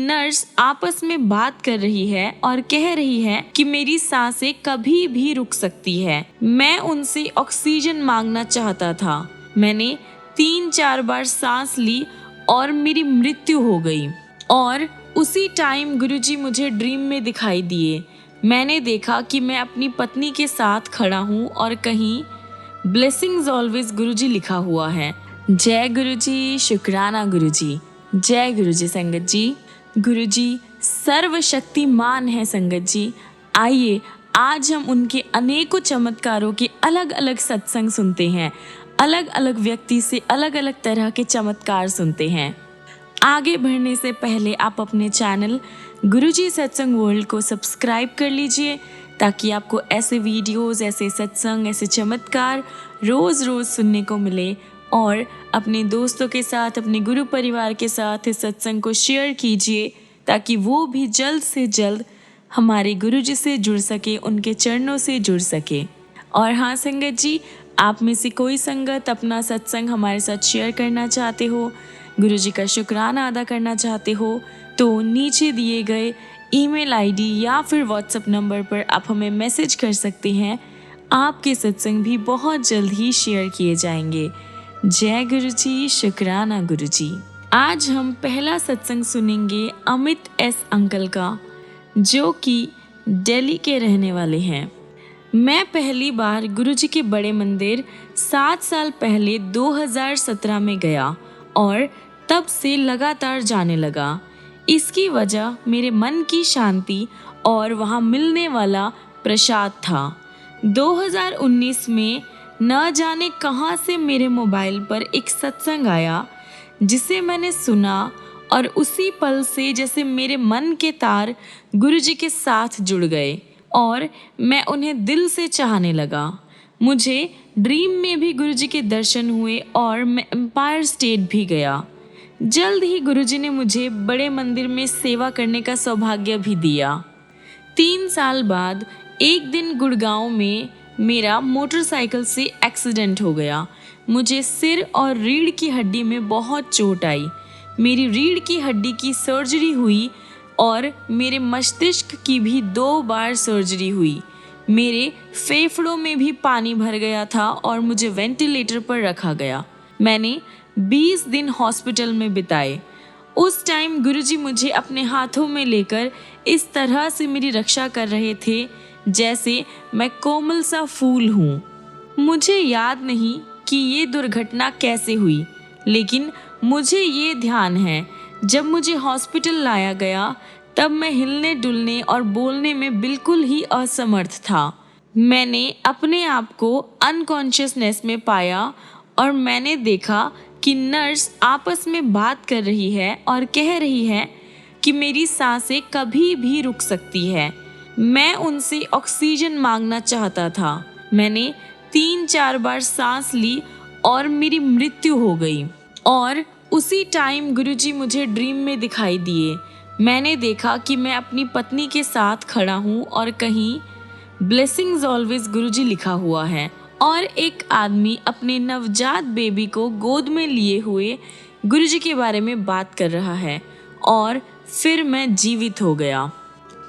Nurse आपस में बात कर रही है और कह रही है कि मेरी सांसें कभी भी रुक सकती है। मैं उनसे ऑक्सीजन मांगना चाहता था। मैंने 3-4 बार सांस ली और मेरी मृत्यु हो गई। और उसी टाइम गुरुजी मुझे ड्रीम में दिखाई दिए। मैंने देखा कि मैं अपनी पत्नी के साथ खड़ा हूँ और कहीं ब्लेसिंग्स ऑलवेज गुरुजी लिखा हुआ है। जय गुरुजी, शुक्राना गुरुजी। जय गुरुजी संगत जी। गुरुजी सर्वशक्तिमान है संगत जी। आइए आज हम उनके अनेकों चमत्कारों के अलग अलग सत्संग सुनते हैं। अलग अलग व्यक्ति से अलग अलग तरह के चमत्कार सुनते हैं। आगे बढ़ने से पहले आप अपने चैनल गुरुजी सत्संग वर्ल्ड को सब्सक्राइब कर लीजिए ताकि आपको ऐसे वीडियोस, ऐसे सत्संग, ऐसे चमत्कार रोज रोज सुनने को मिले। और अपने दोस्तों के साथ, अपने गुरु परिवार के साथ इस सत्संग को शेयर कीजिए ताकि वो भी जल्द से जल्द हमारे गुरुजी से जुड़ सके, उनके चरणों से जुड़ सके। और हाँ संगत जी, आप में से कोई संगत अपना सत्संग हमारे साथ शेयर करना चाहते हो, गुरुजी का शुक्राना अदा करना चाहते हो, तो नीचे दिए गए ईमेल आईडी या फिर व्हाट्सएप नंबर पर आप हमें मैसेज कर सकते हैं। आपके सत्संग भी बहुत जल्द ही शेयर किए जाएंगे। जय गुरुजी, शुक्राना गुरुजी। आज हम पहला सत्संग सुनेंगे अमित एस अंकल का, जो कि दिल्ली के रहने वाले हैं। मैं पहली बार गुरुजी के बड़े मंदिर 7 साल पहले 2017 में गया और तब से लगातार जाने लगा। इसकी वजह मेरे मन की शांति और वहाँ मिलने वाला प्रसाद था। 2019 में न जाने कहाँ से मेरे मोबाइल पर एक सत्संग आया जिसे मैंने सुना और उसी पल से जैसे मेरे मन के तार गुरुजी के साथ जुड़ गए और मैं उन्हें दिल से चाहने लगा। मुझे ड्रीम में भी गुरुजी के दर्शन हुए और मैं एम्पायर स्टेट भी गया। जल्द ही गुरुजी ने मुझे बड़े मंदिर में सेवा करने का सौभाग्य भी दिया। 3 साल बाद एक दिन गुड़गांव में मेरा मोटरसाइकिल से एक्सीडेंट हो गया। मुझे सिर और रीढ़ की हड्डी में बहुत चोट आई। मेरी रीढ़ की हड्डी की सर्जरी हुई और मेरे मस्तिष्क की भी 2 बार सर्जरी हुई। मेरे फेफड़ों में भी पानी भर गया था और मुझे वेंटिलेटर पर रखा गया। मैंने 20 दिन हॉस्पिटल में बिताए। उस टाइम गुरुजी मुझे अपने हाथों में लेकर इस तरह से मेरी रक्षा कर रहे थे जैसे मैं कोमल सा फूल हूँ। मुझे याद नहीं कि ये दुर्घटना कैसे हुई, लेकिन मुझे ये ध्यान है जब मुझे हॉस्पिटल लाया गया तब मैं हिलने डुलने और बोलने में बिल्कुल ही असमर्थ था। मैंने अपने आप को अनकॉन्शियसनेस में पाया और मैंने देखा कि नर्स आपस में बात कर रही है और कह रही है कि मेरी सांसें कभी भी रुक सकती है। मैं उनसे ऑक्सीजन मांगना चाहता था। मैंने 3-4 बार सांस ली और मेरी मृत्यु हो गई। और उसी टाइम गुरुजी मुझे ड्रीम में दिखाई दिए। मैंने देखा कि मैं अपनी पत्नी के साथ खड़ा हूँ और कहीं ब्लेसिंग्स ऑलवेज गुरुजी लिखा हुआ है और एक आदमी अपने नवजात बेबी को गोद में लिए हुए गुरुजी के बारे में बात कर रहा है और फिर मैं जीवित हो गया।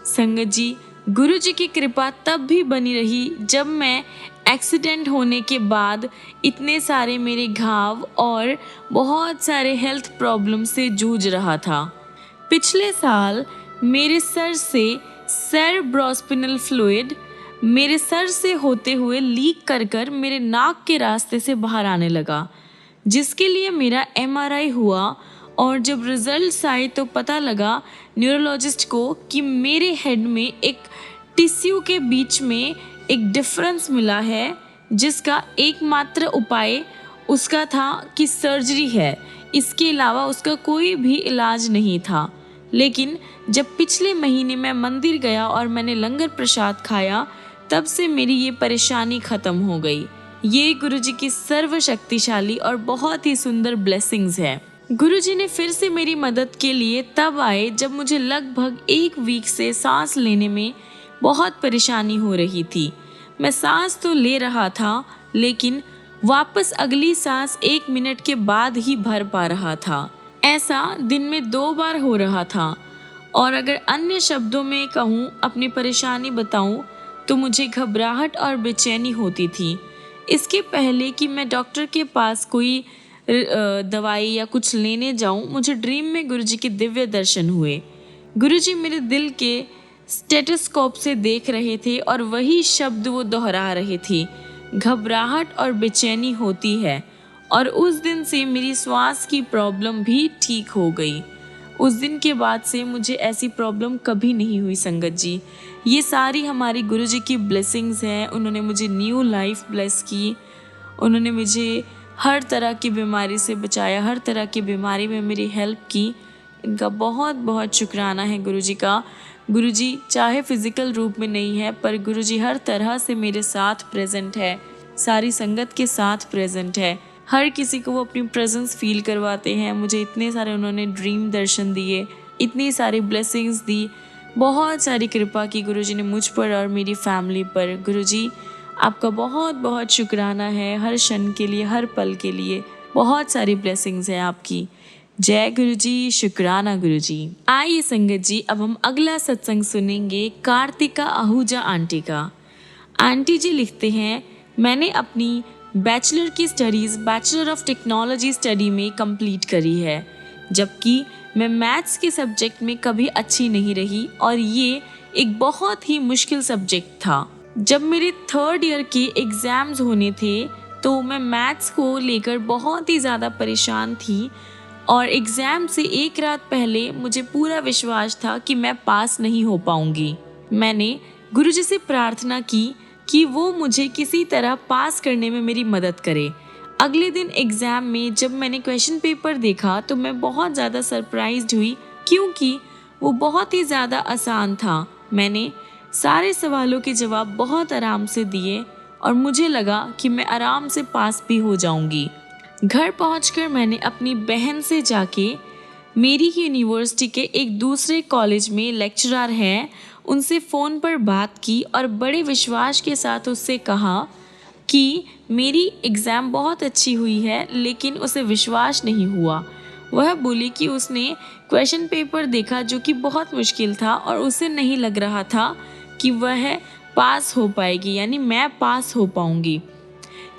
संगत जी, गुरुजी की कृपा तब भी बनी रही जब मैं एक्सीडेंट होने के बाद इतने सारे मेरे घाव और बहुत सारे हेल्थ प्रॉब्लम से जूझ रहा था। पिछले साल मेरे सर से सेरेब्रोस्पाइनल फ्लूइड मेरे सर से होते हुए लीक कर मेरे नाक के रास्ते से बाहर आने लगा, जिसके लिए मेरा MRI हुआ और जब रिजल्ट्स आए तो पता लगा न्यूरोलॉजिस्ट को कि मेरे हेड में एक टिश्यू के बीच में एक डिफरेंस मिला है, जिसका एकमात्र उपाय उसका था कि सर्जरी है। इसके अलावा उसका कोई भी इलाज नहीं था। लेकिन जब पिछले महीने मैं मंदिर गया और मैंने लंगर प्रसाद खाया, तब से मेरी ये परेशानी खत्म हो गई। ये गुरुजी की सर्वशक्तिशाली और बहुत ही सुंदर ब्लेसिंग्स है। गुरुजी ने फिर से मेरी मदद के लिए तब आए जब मुझे लगभग 1 वीक से सांस लेने में बहुत परेशानी हो रही थी। मैं सांस तो ले रहा था, लेकिन वापस अगली सांस 1 मिनट के बाद ही भर पा रहा था। ऐसा दिन में 2 बार हो रहा था। और अगर अन्य शब्दों में कहूँ, अपनी परेशानी बताऊँ, तो मुझे घबराहट और बेचैनी होती थी। इसके पहले कि मैं डॉक्टर के पास कोई दवाई या कुछ लेने जाऊँ, मुझे ड्रीम में गुरुजी के दिव्य दर्शन हुए। गुरुजी मेरे दिल के स्टेथोस्कोप से देख रहे थे और वही शब्द वो दोहरा रहे थे, घबराहट और बेचैनी होती है। और उस दिन से मेरी श्वास की प्रॉब्लम भी ठीक हो गई। उस दिन के बाद से मुझे ऐसी प्रॉब्लम कभी नहीं हुई संगत जी। ये सारी हमारी गुरुजी की ब्लेसिंग्स हैं। उन्होंने मुझे न्यू लाइफ ब्लेस की। उन्होंने मुझे हर तरह की बीमारी से बचाया, हर तरह की बीमारी में मेरी हेल्प की। इनका बहुत बहुत शुक्राना है गुरुजी का। गुरुजी चाहे फिजिकल रूप में नहीं है, पर गुरुजी हर तरह से मेरे साथ प्रेजेंट है, सारी संगत के साथ प्रेजेंट है। हर किसी को वो अपनी प्रेजेंस फील करवाते हैं। मुझे इतने सारे उन्होंने ड्रीम दर्शन दिए, इतनी सारी ब्लेसिंग्स दी, बहुत सारी कृपा की गुरुजी ने मुझ पर और मेरी फैमिली पर। गुरुजी आपका बहुत बहुत शुक्राना है, हर क्षण के लिए, हर पल के लिए। बहुत सारी ब्लेसिंग्स हैं आपकी। जय गुरुजी, शुक्राना गुरुजी। आइए संगत जी, अब हम अगला सत्संग सुनेंगे कार्तिका आहूजा आंटी का। आंटी जी लिखते हैं, मैंने अपनी बैचलर की studies bachelor of technology study में कंप्लीट करी है, जबकि मैं मैथ्स के सब्जेक्ट में कभी अच्छी नहीं रही और ये एक बहुत ही मुश्किल सब्जेक्ट था। जब मेरे थर्ड ईयर के एग्ज़ाम्स होने थे तो मैं मैथ्स को लेकर बहुत ही ज़्यादा परेशान थी और एग्ज़ाम से एक रात पहले मुझे पूरा विश्वास था कि मैं पास नहीं हो पाऊंगी। मैंने गुरुजी से प्रार्थना की कि वो मुझे किसी तरह पास करने में मेरी मदद करे। अगले दिन एग्ज़ाम में जब मैंने क्वेश्चन पेपर देखा तो मैं बहुत ज़्यादा सरप्राइज्ड हुई, क्योंकि वो बहुत ही ज़्यादा आसान था। मैंने सारे सवालों के जवाब बहुत आराम से दिए और मुझे लगा कि मैं आराम से पास भी हो जाऊंगी। घर पहुंचकर मैंने अपनी बहन से जाके मेरी ही यूनिवर्सिटी के एक दूसरे कॉलेज में लेक्चरर हैं, उनसे फ़ोन पर बात की और बड़े विश्वास के साथ उससे कहा कि मेरी एग्ज़ाम बहुत अच्छी हुई है, लेकिन उसे विश्वास नहीं हुआ। वह बोली कि उसने क्वेश्चन पेपर देखा जो कि बहुत मुश्किल था और उसे नहीं लग रहा था कि वह पास हो पाएगी, यानी मैं पास हो पाऊंगी।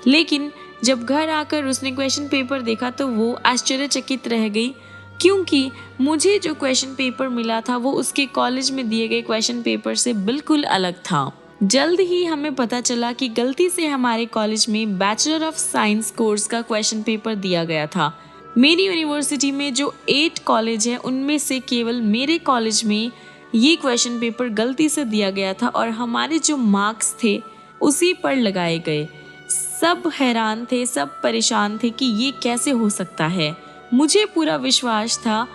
लेकिन जब घर आकर उसने क्वेश्चन पेपर देखा तो वो आश्चर्यचकित रह गई, क्योंकि मुझे जो क्वेश्चन पेपर मिला था वो उसके कॉलेज में दिए गए क्वेश्चन पेपर से बिल्कुल अलग था। जल्द ही हमें पता चला कि गलती से हमारे कॉलेज में बैचलर ऑफ साइंस कोर्स का क्वेश्चन पेपर दिया गया था। मेरी यूनिवर्सिटी में जो 8 कॉलेज है उनमें से केवल मेरे कॉलेज में ये क्वेश्चन पेपर गलती से दिया गया था और हमारे जो मार्क्स थे उसी पर लगाए गए। सब हैरान थे, सब परेशान थे कि ये कैसे हो सकता है। मुझे पूरा विश्वास था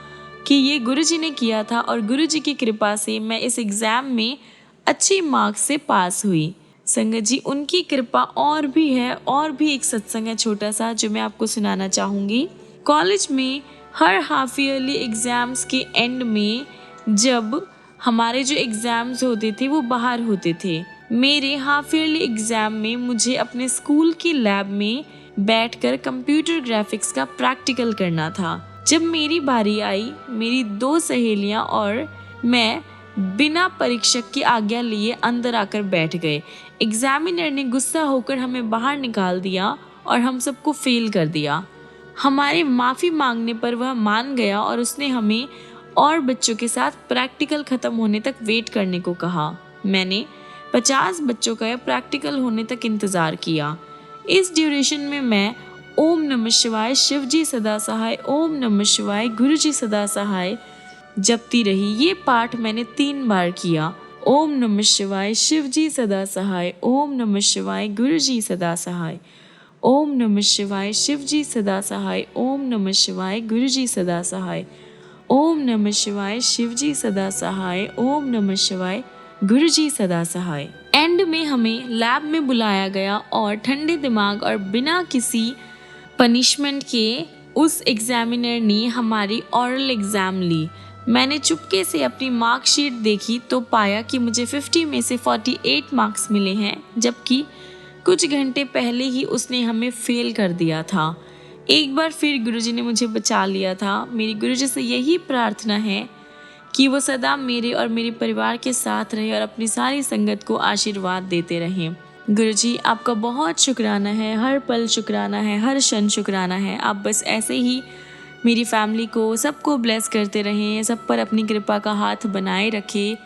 कि ये गुरुजी ने किया था और गुरुजी की कृपा से मैं इस एग्ज़ाम में अच्छी मार्क्स से पास हुई। संगत जी, उनकी कृपा और भी है, और भी एक सत्संग है छोटा सा जो मैं आपको सुनाना चाहूँगी। कॉलेज में हर हाफ ईयरली एग्ज़ाम्स के एंड में जब हमारे जो एग्ज़ाम्स होते थे वो बाहर होते थे, मेरे हाफ ईयरली एग्ज़ाम में मुझे अपने स्कूल की लैब में बैठकर कंप्यूटर ग्राफिक्स का प्रैक्टिकल करना था। जब मेरी बारी आई, मेरी 2 सहेलियां और मैं बिना परीक्षक की आज्ञा लिए अंदर आकर बैठ गए। एग्जामिनर ने गुस्सा होकर हमें बाहर निकाल दिया और हम सबको फेल कर दिया। हमारे माफ़ी मांगने पर वह मान गया और उसने हमें और बच्चों के साथ प्रैक्टिकल ख़त्म होने तक वेट करने को कहा। मैंने 50 बच्चों का प्रैक्टिकल होने तक इंतज़ार किया। इस ड्यूरेशन में मैं ओम नमः शिवाय, शिव जी सदा सहाय, ओम नमः शिवाय, गुरु जी सदा सहाय जपती रही। ये पाठ मैंने 3 बार किया। ओम नमः शिवाय, शिव जी सदा सहाय, ओम नमः शिवाय, गुरु जी सदा सहाय, ओम नमः शिवाय, शिव जी सदा सहाय, ओम नमः शिवाय, गुरु जी सदा सहाय, ओम नमः शिवाय, शिव जी सदा सहाय, ओम नमः शिवाय, गुरु जी सदा सहाय। एंड में हमें लैब में बुलाया गया और ठंडे दिमाग और बिना किसी पनिशमेंट के उस एग्जामिनर ने हमारी ऑरल एग्ज़ाम ली। मैंने चुपके से अपनी मार्कशीट देखी तो पाया कि मुझे 50 में से 48 मार्क्स मिले हैं, जबकि कुछ घंटे पहले ही उसने हमें फेल कर दिया था। एक बार फिर गुरुजी ने मुझे बचा लिया था। मेरी गुरुजी से यही प्रार्थना है कि वो सदा मेरे और मेरे परिवार के साथ रहे और अपनी सारी संगत को आशीर्वाद देते रहें। गुरुजी, आपका बहुत शुक्राना है, हर पल शुक्राना है, हर क्षण शुक्राना है। आप बस ऐसे ही मेरी फैमिली को, सबको ब्लेस करते रहें, सब पर अपनी कृपा का हाथ बनाए रखें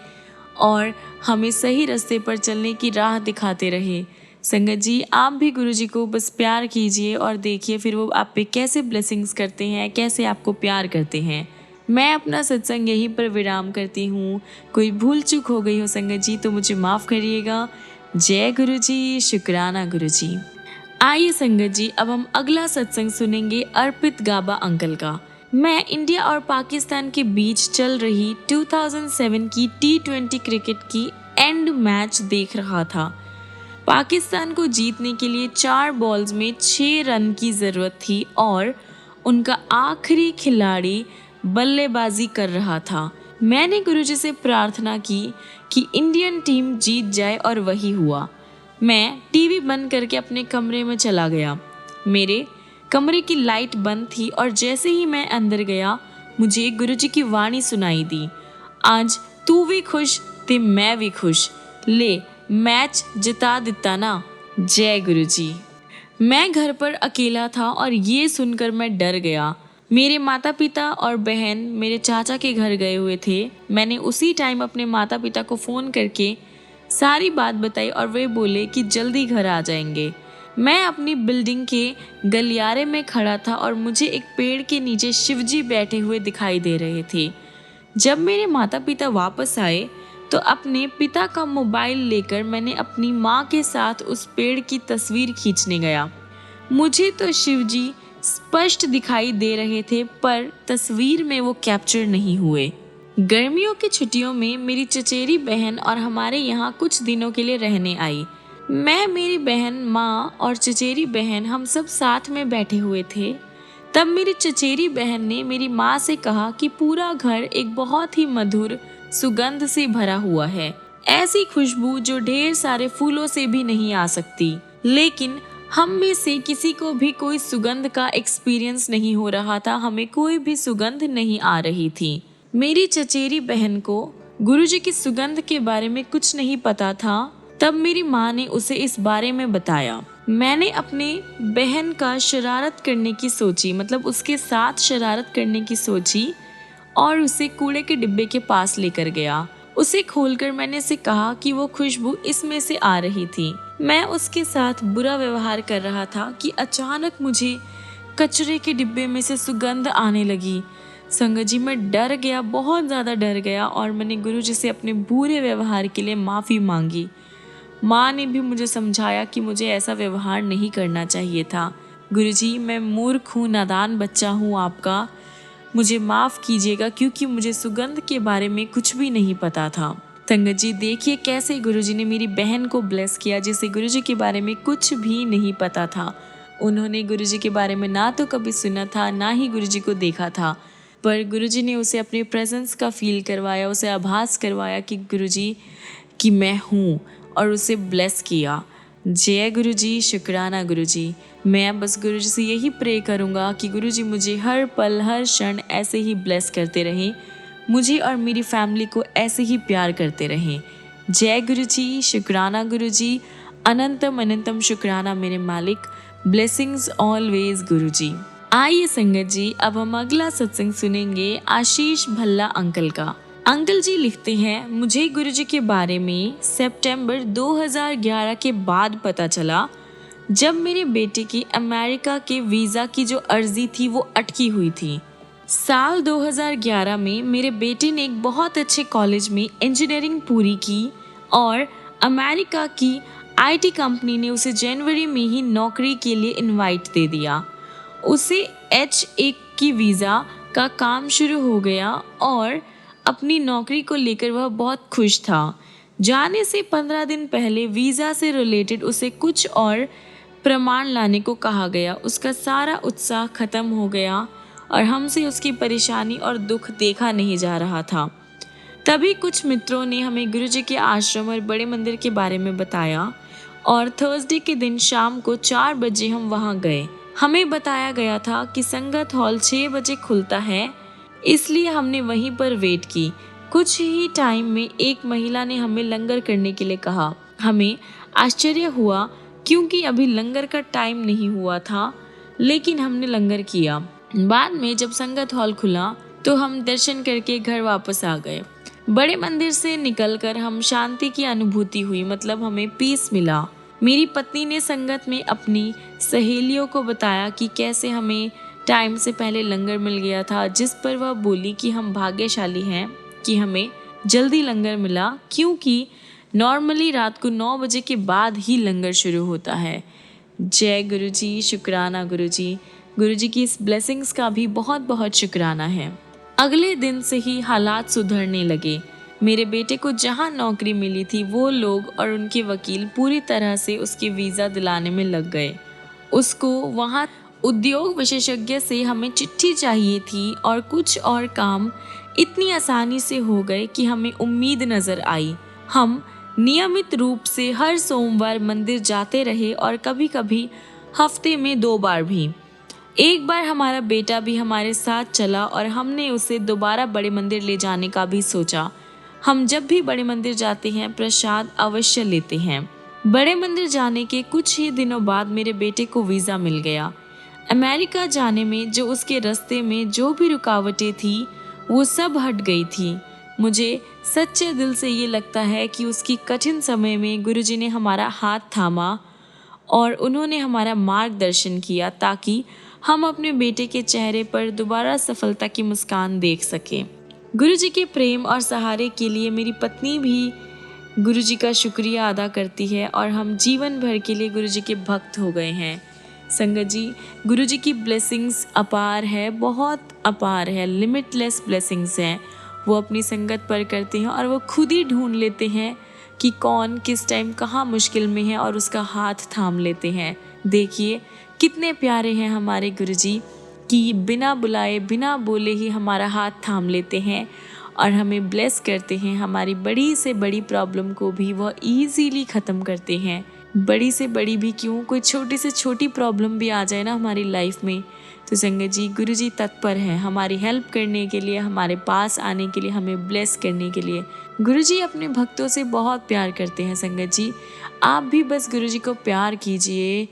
और हमें सही रास्ते पर चलने की राह दिखाते रहे। संगत जी, आप भी गुरुजी को बस प्यार कीजिए और देखिए फिर वो आप पे कैसे ब्लेसिंग्स करते हैं, कैसे आपको प्यार करते हैं। मैं अपना सत्संग यहीं पर विराम करती हूँ। कोई भूल चूक हो गई हो संगत जी तो मुझे माफ़ करिएगा। जय गुरुजी, शुक्राना गुरुजी। आइए संगत जी, अब हम अगला सत्संग सुनेंगे अर्पित गाबा अंकल का। मैं इंडिया और पाकिस्तान के बीच चल रही 2007 की T20 क्रिकेट की एंड मैच देख रहा था। पाकिस्तान को जीतने के लिए 4 बॉल्स में 6 रन की जरूरत थी और उनका आखिरी खिलाड़ी बल्लेबाजी कर रहा था। मैंने गुरुजी से प्रार्थना की कि इंडियन टीम जीत जाए और वही हुआ। मैं टीवी बंद करके अपने कमरे में चला गया। मेरे कमरे की लाइट बंद थी और जैसे ही मैं अंदर गया मुझे गुरुजी की वाणी सुनाई दी, आज तू भी खुश ते मैं भी खुश, ले मैच जिता दिता ना। जय गुरुजी। मैं घर पर अकेला था और ये सुनकर मैं डर गया। मेरे माता पिता और बहन मेरे चाचा के घर गए हुए थे। मैंने उसी टाइम अपने माता पिता को फ़ोन करके सारी बात बताई और वे बोले कि जल्दी घर आ जाएंगे। मैं अपनी बिल्डिंग के गलियारे में खड़ा था और मुझे एक पेड़ के नीचे शिवजी बैठे हुए दिखाई दे रहे थे। जब मेरे माता पिता वापस आए तो अपने पिता का मोबाइल लेकर मैंने अपनी माँ के साथ उस पेड़ की तस्वीर खींचने गया। मुझे तो शिवजी स्पष्ट दिखाई दे रहे थे पर तस्वीर में वो कैप्चर नहीं हुए। गर्मियों की छुट्टियों में मेरी चचेरी बहन और हमारे यहाँ कुछ दिनों के लिए रहने आई। मैं, मेरी बहन, माँ और चचेरी बहन हम सब साथ में बैठे हुए थे। तब मेरी चचेरी बहन ने मेरी माँ से कहा कि पूरा घर एक बहुत ही मधुर सुगंध से भरा हुआ है, ऐसी खुशबू जो ढेर सारे फूलों से भी नहीं आ सकती। लेकिन हम में से किसी को भी कोई सुगंध का एक्सपीरियंस नहीं हो रहा था, हमें कोई भी सुगंध नहीं आ रही थी। मेरी चचेरी बहन को गुरुजी की सुगंध के बारे में कुछ नहीं पता था। तब मेरी माँ ने उसे इस बारे में बताया। मैंने अपने बहन का शरारत करने की सोची, मतलब उसके साथ शरारत करने की सोची और उसे कूड़े के डिब्बे के पास लेकर गया। उसे खोलकर मैंने उसे कहा कि वो खुशबू इसमें से आ रही थी। मैं उसके साथ बुरा व्यवहार कर रहा था कि अचानक मुझे कचरे के डिब्बे में से सुगंध आने लगी। संगत जी, मैं डर गया, बहुत ज़्यादा डर गया और मैंने गुरुजी से अपने बुरे व्यवहार के लिए माफ़ी मांगी। माँ ने भी मुझे समझाया कि मुझे ऐसा व्यवहार नहीं करना चाहिए था। गुरुजी, मैं मूर्ख हूँ, नादान बच्चा हूँ आपका, मुझे माफ़ कीजिएगा क्योंकि मुझे सुगंध के बारे में कुछ भी नहीं पता था। संगत जी, देखिए कैसे गुरुजी ने मेरी बहन को ब्लेस किया जिसे गुरुजी के बारे में कुछ भी नहीं पता था। उन्होंने गुरुजी के बारे में ना तो कभी सुना था, ना ही गुरुजी को देखा था, पर गुरुजी ने उसे अपने प्रेजेंस का फील करवाया, उसे आभास करवाया कि गुरुजी कि मैं हूँ और उसे ब्लेस किया। जय गुरुजी, शुक्राना गुरुजी। मैं बस गुरुजी से यही प्रे करूँगा कि गुरुजी मुझे हर पल हर क्षण ऐसे ही ब्लेस करते रहें, मुझे और मेरी फैमिली को ऐसे ही प्यार करते रहें। जय गुरुजी, शुक्राना गुरुजी, अनंतम अनंतम शुक्राना मेरे मालिक। ब्लेसिंग्स ऑलवेज गुरुजी। आइए संगत जी, अब हम अगला सत्संग सुनेंगे आशीष भल्ला अंकल का। अंकल जी लिखते हैं, मुझे गुरुजी के बारे में सितंबर 2011 के बाद पता चला जब मेरे बेटे की अमेरिका के वीज़ा की जो अर्जी थी वो अटकी हुई थी। साल 2011 में मेरे बेटे ने एक बहुत अच्छे कॉलेज में इंजीनियरिंग पूरी की और अमेरिका की आईटी कंपनी ने उसे जनवरी में ही नौकरी के लिए इनवाइट दे दिया। उसे H1 की वीज़ा का काम शुरू हो गया और अपनी नौकरी को लेकर वह बहुत खुश था। जाने से 15 दिन पहले वीज़ा से रिलेटेड उसे कुछ और प्रमाण लाने को कहा गया। उसका सारा उत्साह खत्म हो गया और हमसे उसकी परेशानी और दुख देखा नहीं जा रहा था। तभी कुछ मित्रों ने हमें गुरुजी के आश्रम और बड़े मंदिर के बारे में बताया और थर्सडे के दिन शाम को 4 बजे हम वहां गए। हमें बताया गया था कि संगत हॉल 6 बजे खुलता है, इसलिए हमने वहीं पर वेट की। कुछ ही टाइम में एक महिला ने हमें लंगर करने के लिए कहा। हमें आश्चर्य हुआ क्योंकि अभी लंगर का टाइम नहीं हुआ था, लेकिन हमने लंगर किया। बाद में जब संगत हॉल खुला तो हम दर्शन करके घर वापस आ गए। बड़े मंदिर से निकलकर हम शांति की अनुभूति हुई, मतलब हमें पीस मिला। मेरी पत्नी ने संगत में अपनी सहेलियों को बताया कि कैसे हमें टाइम से पहले लंगर मिल गया था, जिस पर वह बोली कि हम भाग्यशाली हैं कि हमें जल्दी लंगर मिला, क्योंकि नॉर्मली रात को 9 बजे के बाद ही लंगर शुरू होता है। जय गुरु जी, शुक्राना गुरु जी। गुरु जी की इस ब्लेसिंग्स का भी बहुत बहुत शुक्राना है। अगले दिन से ही हालात सुधरने लगे। मेरे बेटे को जहां नौकरी मिली थी वो लोग और उनके वकील पूरी तरह से उसके वीज़ा दिलाने में लग गए। उसको वहां उद्योग विशेषज्ञ से हमें चिट्ठी चाहिए थी और कुछ और काम इतनी आसानी से हो गए कि हमें उम्मीद नजर आई। हम नियमित रूप से हर सोमवार मंदिर जाते रहे और कभी कभी हफ्ते में 2 बार भी। एक बार हमारा बेटा भी हमारे साथ चला और हमने उसे दोबारा बड़े मंदिर ले जाने का भी सोचा। हम जब भी बड़े मंदिर जाते हैं प्रसाद अवश्य लेते हैं। बड़े मंदिर जाने के कुछ ही दिनों बाद मेरे बेटे को वीज़ा मिल गया। अमेरिका जाने में जो उसके रास्ते में जो भी रुकावटें थी वो सब हट गई थी। मुझे सच्चे दिल से ये लगता है कि उसकी कठिन समय में गुरुजी ने हमारा हाथ थामा और उन्होंने हमारा मार्गदर्शन किया ताकि हम अपने बेटे के चेहरे पर दोबारा सफलता की मुस्कान देख सकें। गुरुजी के प्रेम और सहारे के लिए मेरी पत्नी भी गुरुजी का शुक्रिया अदा करती है और हम जीवन भर के लिए गुरुजी के भक्त हो गए हैं। संगत जी, गुरुजी की ब्लेसिंग्स अपार है, बहुत अपार है, लिमिटलेस ब्लेसिंग्स हैं। वो अपनी संगत पर करते हैं और वो खुद ही ढूंढ लेते हैं कि कौन किस टाइम कहाँ मुश्किल में है और उसका हाथ थाम लेते हैं। देखिए कितने प्यारे हैं हमारे गुरुजी कि बिना बुलाए बिना बोले ही हमारा हाथ थाम लेते हैं और हमें ब्लेस करते हैं। हमारी बड़ी से बड़ी प्रॉब्लम को भी वह ईजीली ख़त्म करते हैं। बड़ी से बड़ी भी क्यों, कोई छोटी से छोटी प्रॉब्लम भी आ जाए ना हमारी लाइफ में, तो संगत जी गुरुजी तत्पर हैं हमारी हेल्प करने के लिए, हमारे पास आने के लिए, हमें ब्लेस करने के लिए। गुरुजी अपने भक्तों से बहुत प्यार करते हैं। संगत जी आप भी बस गुरुजी को प्यार कीजिए,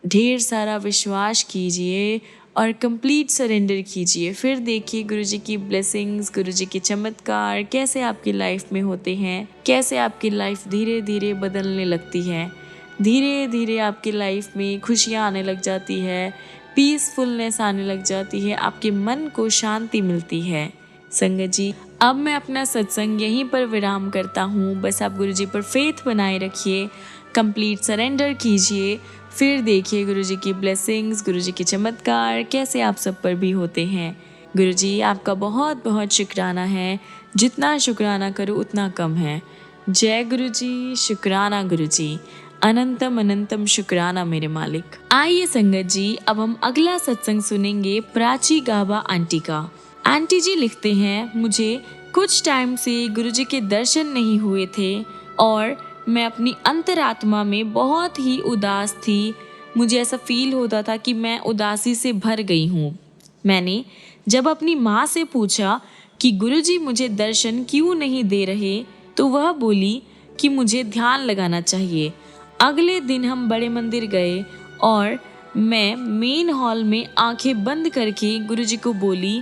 ढेर सारा विश्वास कीजिए और कंप्लीट सरेंडर कीजिए। फिर देखिए गुरुजी की ब्लेसिंग्स, गुरुजी के चमत्कार कैसे आपकी लाइफ में होते हैं, कैसे आपकी लाइफ धीरे धीरे बदलने लगती है। धीरे धीरे आपकी लाइफ में खुशियाँ आने लग जाती है, पीसफुलनेस आने लग जाती है, आपके मन को शांति मिलती है। संगत जी अब मैं अपना सत्संग यहीं पर विराम करता हूँ। बस आप गुरुजी पर फेथ बनाए रखिए, कंप्लीट सरेंडर कीजिए, फिर देखिए गुरुजी की ब्लेसिंग्स, गुरुजी के चमत्कार कैसे आप सब पर भी होते हैं। गुरुजी आपका बहुत बहुत शुक्राना है, जितना शुक्राना करो उतना कम है। जय गुरुजी, शुक्राना गुरुजी, अनंतम अनंतम शुक्राना मेरे मालिक। आइए संगत जी अब हम अगला सत्संग सुनेंगे प्राची गाबा आंटी का। आंटी जी लिखते हैं, मुझे कुछ टाइम से गुरुजी के दर्शन नहीं हुए थे और मैं अपनी अंतरात्मा में बहुत ही उदास थी। मुझे ऐसा फील होता था कि मैं उदासी से भर गई हूँ। मैंने जब अपनी माँ से पूछा कि गुरुजी मुझे दर्शन क्यों नहीं दे रहे, तो वह बोली कि मुझे ध्यान लगाना चाहिए। अगले दिन हम बड़े मंदिर गए और मैं मेन हॉल में आंखें बंद करके गुरुजी को बोली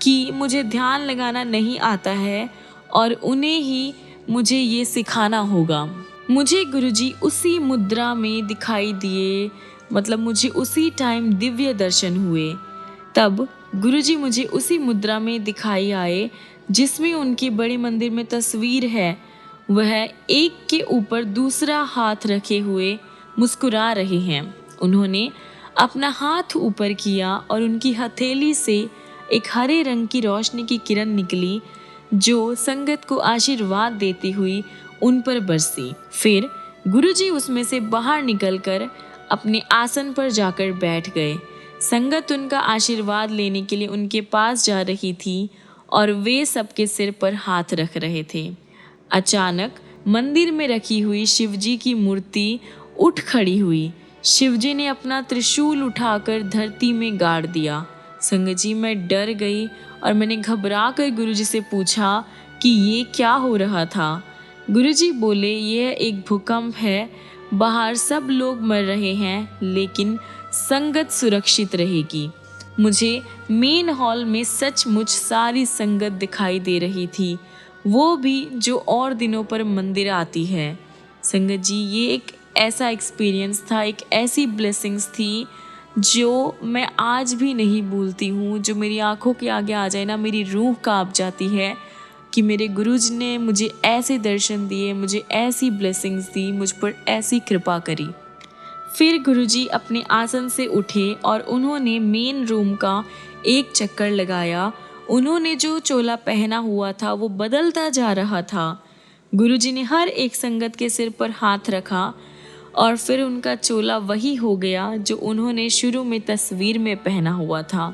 कि मुझे ध्यान लगाना नहीं आता है और उन्हें ही मुझे ये सिखाना होगा। मुझे गुरुजी उसी मुद्रा में दिखाई दिए, मतलब मुझे उसी टाइम दिव्य दर्शन हुए। तब गुरुजी मुझे उसी मुद्रा में दिखाई आए जिसमें उनकी बड़े मंदिर में तस्वीर है। वह एक के ऊपर दूसरा हाथ रखे हुए मुस्कुरा रहे हैं। उन्होंने अपना हाथ ऊपर किया और उनकी हथेली से एक हरे रंग की रोशनी की किरण निकली जो संगत को आशीर्वाद देती हुई उन पर बरसी। फिर गुरुजी उसमें से बाहर निकलकर अपने आसन पर जाकर बैठ गए। संगत उनका आशीर्वाद लेने के लिए उनके पास जा रही थी और वे सबके सिर पर हाथ रख रहे थे। अचानक मंदिर में रखी हुई शिवजी की मूर्ति उठ खड़ी हुई। शिवजी ने अपना त्रिशूल उठाकर धरती में गाड़ दिया। संगत जी मैं डर गई और मैंने घबरा कर गुरुजी से पूछा कि ये क्या हो रहा था। गुरुजी बोले, यह एक भूकंप है, बाहर सब लोग मर रहे हैं लेकिन संगत सुरक्षित रहेगी। मुझे मेन हॉल में सचमुच सारी संगत दिखाई दे रही थी, वो भी जो और दिनों पर मंदिर आती है। संगत जी, ये एक ऐसा एक्सपीरियंस था, एक ऐसी ब्लेसिंग्स थी जो मैं आज भी नहीं भूलती हूँ। जो मेरी आंखों के आगे आ जाए ना, मेरी रूह कांप जाती है कि मेरे गुरुजी ने मुझे ऐसे दर्शन दिए, मुझे ऐसी ब्लेसिंग्स दी, मुझ पर ऐसी कृपा करी। फिर गुरुजी अपने आसन से उठे और उन्होंने मेन रूम का एक चक्कर लगाया। उन्होंने जो चोला पहना हुआ था वो बदलता जा रहा था। गुरुजी ने हर एक संगत के सिर पर हाथ रखा और फिर उनका चोला वही हो गया जो उन्होंने शुरू में तस्वीर में पहना हुआ था।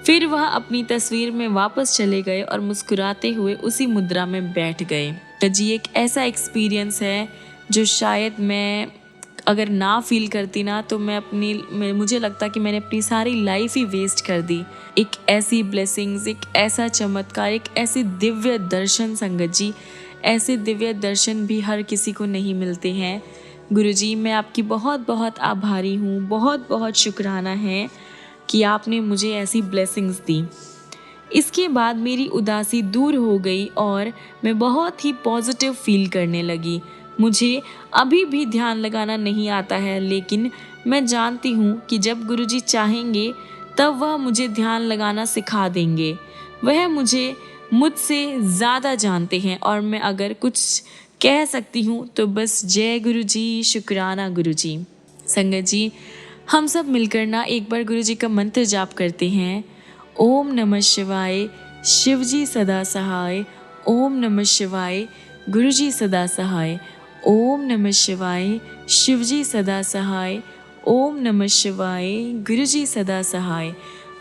फिर वह अपनी तस्वीर में वापस चले गए और मुस्कुराते हुए उसी मुद्रा में बैठ गए। तो जी, एक ऐसा एक्सपीरियंस है जो शायद मैं अगर ना फील करती ना तो मुझे लगता कि मैंने अपनी सारी लाइफ ही वेस्ट कर दी। एक ऐसी ब्लेसिंग्स, एक ऐसा चमत्कार, एक ऐसे दिव्य दर्शन संगत जी, ऐसे दिव्य दर्शन भी हर किसी को नहीं मिलते हैं। गुरुजी, मैं आपकी बहुत बहुत आभारी हूँ, बहुत बहुत शुक्राना है कि आपने मुझे ऐसी ब्लेसिंग्स दी। इसके बाद मेरी उदासी दूर हो गई और मैं बहुत ही पॉजिटिव फील करने लगी। मुझे अभी भी ध्यान लगाना नहीं आता है, लेकिन मैं जानती हूँ कि जब गुरुजी चाहेंगे तब वह मुझे ध्यान लगाना सिखा देंगे। वह मुझसे ज़्यादा जानते हैं और मैं अगर कुछ कह सकती हूँ तो बस जय गुरुजी, शुक्राना गुरुजी। संगत जी, हम सब मिलकर ना एक बार गुरुजी का मंत्र जाप करते हैं। ओम नमः शिवाय, शिवजी सदा सहाय। ओम नमः शिवाय, गुरुजी सदा सहाय। ओम नमः शिवाय, शिवजी सदा सहाय। ओम नमः शिवाय, गुरुजी सदा सहाय।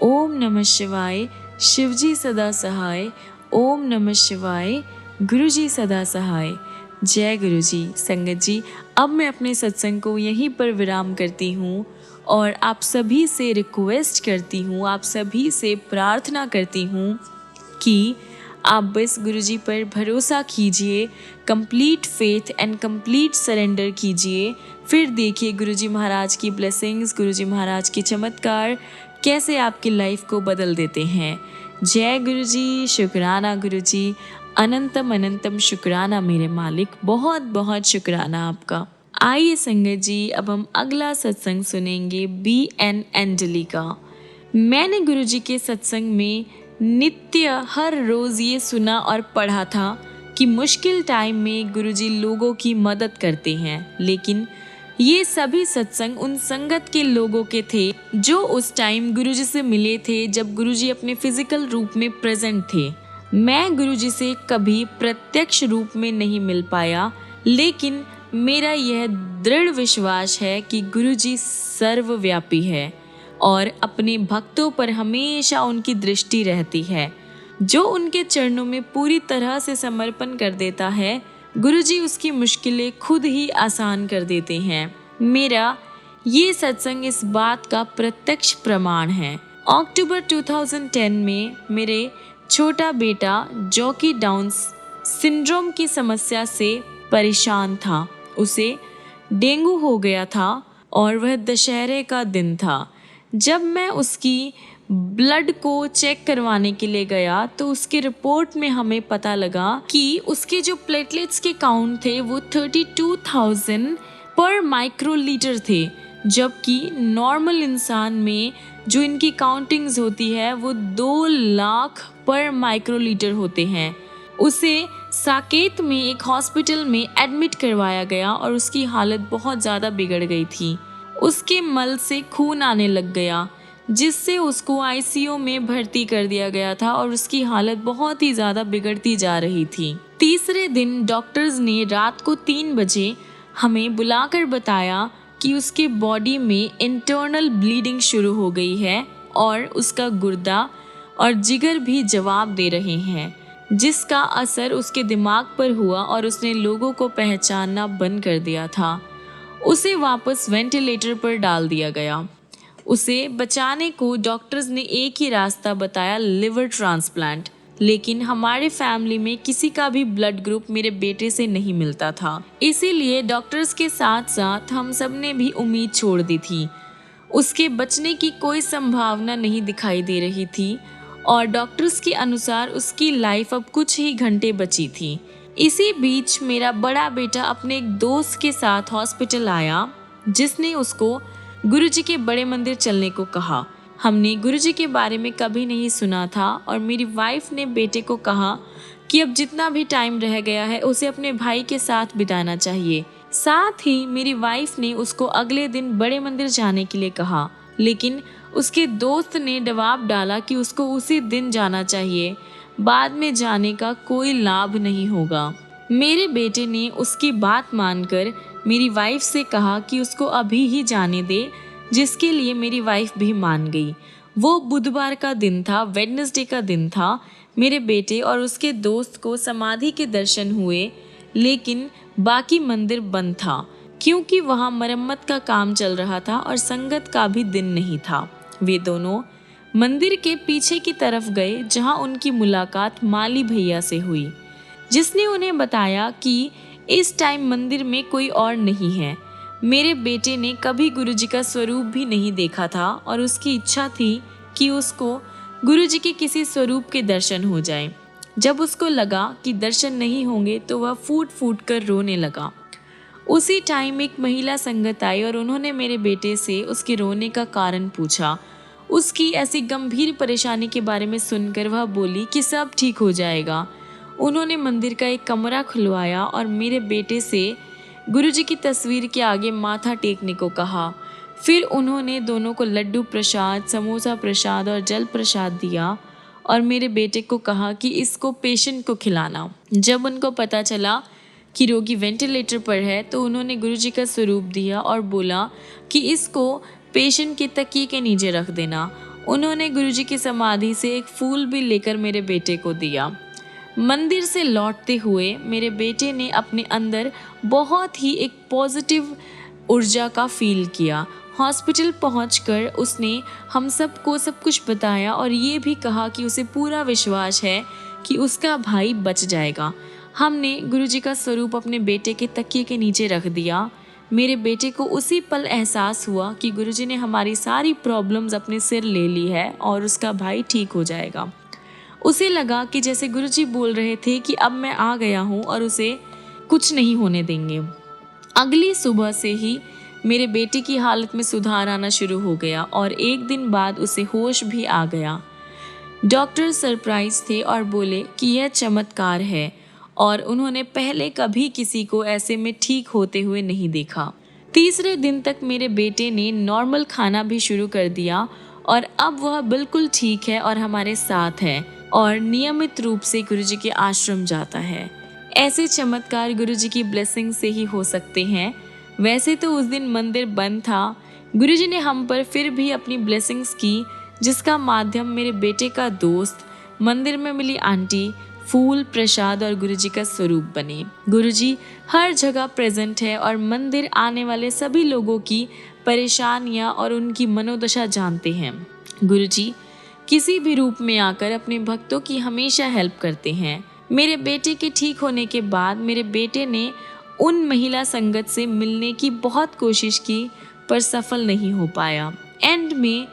ओम नमः शिवाय, शिवजी सदा सहाय। ओम नमः शिवाय, गुरुजी सदा सहाय। जय गुरुजी। संगत जी, अब मैं अपने सत्संग को यहीं पर विराम करती हूँ और आप सभी से रिक्वेस्ट करती हूँ, आप सभी से प्रार्थना करती हूँ कि आप बस गुरुजी पर भरोसा कीजिए, complete faith and complete surrender कीजिए। फिर देखिए गुरुजी महाराज की ब्लेसिंग्स, गुरुजी महाराज के चमत्कार कैसे आपकी लाइफ को बदल देते हैं। जय गुरुजी, शुक्राना गुरुजी, अनंतम अनंतम शुक्राना मेरे मालिक, बहुत बहुत शुक्राना आपका। आइए संगत जी, अब हम अगला सत्संग सुनेंगे BN एंजली का। मैंने गुरुजी के सत्संग में नित्य हर रोज ये सुना और पढ़ा था कि मुश्किल टाइम में गुरुजी लोगों की मदद करते हैं, लेकिन ये सभी सत्संग उन संगत के लोगों के थे जो उस टाइम गुरुजी से मिले थे जब गुरुजी अपने फिजिकल रूप में प्रेजेंट थे। मैं गुरुजी से कभी प्रत्यक्ष रूप में नहीं मिल पाया, लेकिन मेरा यह दृढ़ विश्वास है कि गुरुजी सर्वव्यापी है और अपने भक्तों पर हमेशा उनकी दृष्टि रहती है। जो उनके चरणों में पूरी तरह से समर्पण कर देता है, गुरुजी उसकी मुश्किलें खुद ही आसान कर देते हैं। मेरा ये सत्संग इस बात का प्रत्यक्ष प्रमाण है। अक्टूबर 2010 में मेरे छोटा बेटा जो कि डाउन सिंड्रोम की समस्या से परेशान था, उसे डेंगू हो गया था और वह दशहरे का दिन था। जब मैं उसकी ब्लड को चेक करवाने के लिए गया तो उसके रिपोर्ट में हमें पता लगा कि उसके जो प्लेटलेट्स के काउंट थे वो 32,000 पर माइक्रोलीटर थे, जबकि नॉर्मल इंसान में जो इनकी काउंटिंग्स होती है वो 2 लाख पर माइक्रोलीटर होते हैं। उसे साकेत में एक हॉस्पिटल में एडमिट करवाया गया और उसकी हालत बहुत ज़्यादा बिगड़ गई थी। उसके मल से खून आने लग गया, जिससे उसको ICU में भर्ती कर दिया गया था और उसकी हालत बहुत ही ज़्यादा बिगड़ती जा रही थी। तीसरे दिन डॉक्टर्स ने रात को 3 बजे हमें बुलाकर बताया कि उसके बॉडी में इंटरनल ब्लीडिंग शुरू हो गई है और उसका गुर्दा और जिगर भी जवाब दे रहे हैं, जिसका असर उसके दिमाग पर हुआ और उसने लोगों को पहचानना बंद कर दिया था। उसे वापस वेंटिलेटर पर डाल दिया गया। उसे बचाने को डॉक्टर्स ने एक ही रास्ता बताया, लिवर ट्रांसप्लांट। लेकिन हमारे फैमिली में किसी का भी ब्लड ग्रुप मेरे बेटे से नहीं मिलता था। इसीलिए डॉक्टर्स के साथ साथ हम सब ने भी उम्मीद छोड़ दी थी। उसके बचने की कोई संभावना नहीं दिखाई दे रही थी और डॉक्टर्स के अनुसार उसकी लाइफ अब कुछ ही घंटे बची थी। इसी बीच मेरा बड़ा बेटा अपने एक दोस्त के साथ हॉस्पिटल आया, जिसने उसको गुरुजी के बड़े मंदिर चलने को कहा। हमने गुरुजी के बारे में कभी नहीं सुना था और मेरी वाइफ ने बेटे को कहा कि अब जितना भी टाइम रह गया है उसे अपने भाई के साथ बिताना चाहिए। साथ ही मेरी वाइफ ने उसको अगले दिन बड़े मंदिर जाने के लिए कहा, लेकिन उसके दोस्त ने दबाव डाला कि उसको उसी दिन जाना चाहिए, बाद में जाने का कोई लाभ नहीं होगा। मेरे बेटे ने उसकी बात मानकर मेरी वाइफ से कहा कि उसको अभी ही जाने दे, जिसके लिए मेरी वाइफ भी मान गई। वो बुधवार का दिन था, वेडनेसडे का दिन था। मेरे बेटे और उसके दोस्त को समाधि के दर्शन हुए, लेकिन बाकी मंदिर बंद था क्योंकि वहाँ मरम्मत का काम चल रहा था और संगत का भी दिन नहीं था। वे दोनों मंदिर के पीछे की तरफ गए, जहाँ उनकी मुलाकात माली भैया से हुई, जिसने उन्हें बताया कि इस टाइम मंदिर में कोई और नहीं है। मेरे बेटे ने कभी गुरुजी का स्वरूप भी नहीं देखा था और उसकी इच्छा थी कि उसको गुरुजी के किसी स्वरूप के दर्शन हो जाए। जब उसको लगा कि दर्शन नहीं होंगे तो वह फूट फूट कर रोने लगा। उसी टाइम एक महिला संगत आई और उन्होंने मेरे बेटे से उसके रोने का कारण पूछा। उसकी ऐसी गंभीर परेशानी के बारे में सुनकर वह बोली कि सब ठीक हो जाएगा। उन्होंने मंदिर का एक कमरा खुलवाया और मेरे बेटे से गुरुजी की तस्वीर के आगे माथा टेकने को कहा। फिर उन्होंने दोनों को लड्डू प्रसाद, समोसा प्रसाद और जल प्रसाद दिया और मेरे बेटे को कहा कि इसको पेशेंट को खिलाना। जब उनको पता चला कि रोगी वेंटिलेटर पर है तो उन्होंने गुरुजी का स्वरूप दिया और बोला कि इसको पेशेंट के तकिए के नीचे रख देना। उन्होंने गुरुजी की समाधि से एक फूल भी लेकर मेरे बेटे को दिया। मंदिर से लौटते हुए मेरे बेटे ने अपने अंदर बहुत ही एक पॉजिटिव ऊर्जा का फील किया। हॉस्पिटल पहुंचकर उसने हम सबको सब कुछ बताया और ये भी कहा कि उसे पूरा विश्वास है कि उसका भाई बच जाएगा। हमने गुरुजी का स्वरूप अपने बेटे के तकिए के नीचे रख दिया। मेरे बेटे को उसी पल एहसास हुआ कि गुरुजी ने हमारी सारी प्रॉब्लम्स अपने सिर ले ली है और उसका भाई ठीक हो जाएगा। उसे लगा कि जैसे गुरुजी बोल रहे थे कि अब मैं आ गया हूँ और उसे कुछ नहीं होने देंगे। अगली सुबह से ही मेरे बेटे की हालत में सुधार आना शुरू हो गया और एक दिन बाद उसे होश भी आ गया। डॉक्टर सरप्राइज थे और बोले कि यह चमत्कार है और उन्होंने पहले कभी किसी को ऐसे में ठीक होते हुए नहीं देखा। तीसरे दिन तक मेरे बेटे ने नॉर्मल खाना भी शुरू कर दिया और अब वह बिल्कुल ठीक है और हमारे साथ है और नियमित रूप से गुरुजी के आश्रम जाता है। ऐसे चमत्कार गुरुजी की ब्लेसिंग से ही हो सकते हैं। वैसे तो उस दिन मंदिर बंद था, गुरुजी ने हम पर फिर भी अपनी ब्लेसिंग्स की, जिसका माध्यम मेरे बेटे का दोस्त, मंदिर में मिली आंटी, फूल, प्रसाद और गुरुजी का स्वरूप बने। गुरुजी हर जगह प्रेजेंट है और मंदिर आने वाले सभी लोगों की परेशानियां और उनकी मनोदशा जानते हैं। गुरुजी किसी भी रूप में आकर अपने भक्तों की हमेशा हेल्प करते हैं। मेरे बेटे के ठीक होने के बाद मेरे बेटे ने उन महिला संगत से मिलने की बहुत कोशिश की पर सफल नहीं हो पाया। एंड में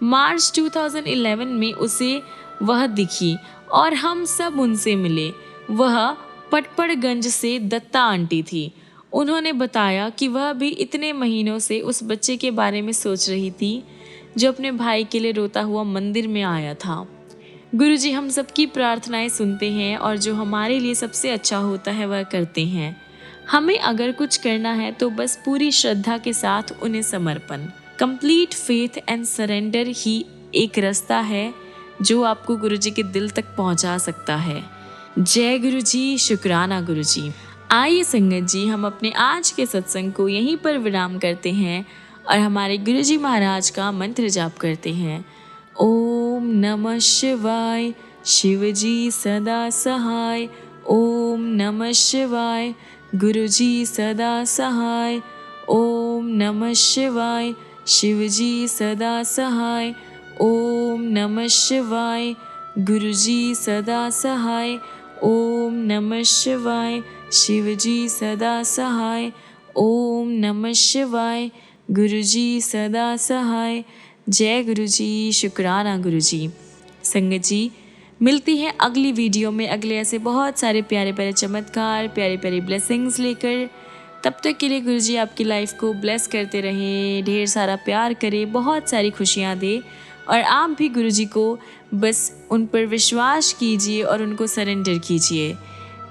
मार्च 2011 में उसे वह दिखी और हम सब उनसे मिले। वह पटपड़गंज से दत्ता आंटी थी। उन्होंने बताया कि वह भी इतने महीनों से उस बच्चे के बारे में सोच रही थी जो अपने भाई के लिए रोता हुआ मंदिर में आया था। गुरुजी हम सबकी प्रार्थनाएं सुनते हैं और जो हमारे लिए सबसे अच्छा होता है वह करते हैं। हमें अगर कुछ करना है तो बस पूरी श्रद्धा के साथ उन्हें समर्पण। कंप्लीट फेथ एंड सरेंडर ही एक रास्ता है जो आपको गुरुजी के दिल तक पहुंचा सकता है। जय गुरुजी, शुक्राना गुरुजी। आइए संगत जी, हम अपने आज के सत्संग को यहीं पर विराम करते हैं और हमारे गुरुजी महाराज का मंत्र जाप करते हैं। ओम नमः शिवाय, शिवजी सदा सहाय। ओम नमः शिवाय, गुरुजी सदा सहाय। ओम नमः शिवाय, शिवजी सदा सहाय। ओम नमः शिवाय, गुरु जी सदा सहाय। ओम नमः शिवाय। शिव जी सदा सहाय। ओम नमः शिवाय। गुरु जी सदा सहाय। जय गुरु जी, शुक्राना गुरु जी। संगत जी, मिलती है अगली वीडियो में अगले ऐसे बहुत सारे प्यारे प्यारे चमत्कार, प्यारे प्यारे ब्लेसिंग्स लेकर। तब तक के लिए गुरु जी आपकी लाइफ को ब्लेस करते रहें, ढेर सारा प्यार करें, बहुत सारी खुशियाँ दे। और आप भी गुरु जी को बस उन पर विश्वास कीजिए और उनको सरेंडर कीजिए।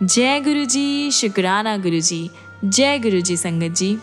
जय गुरु जी, शुक्राना गुरु जी। जय गुरु जी संगत जी।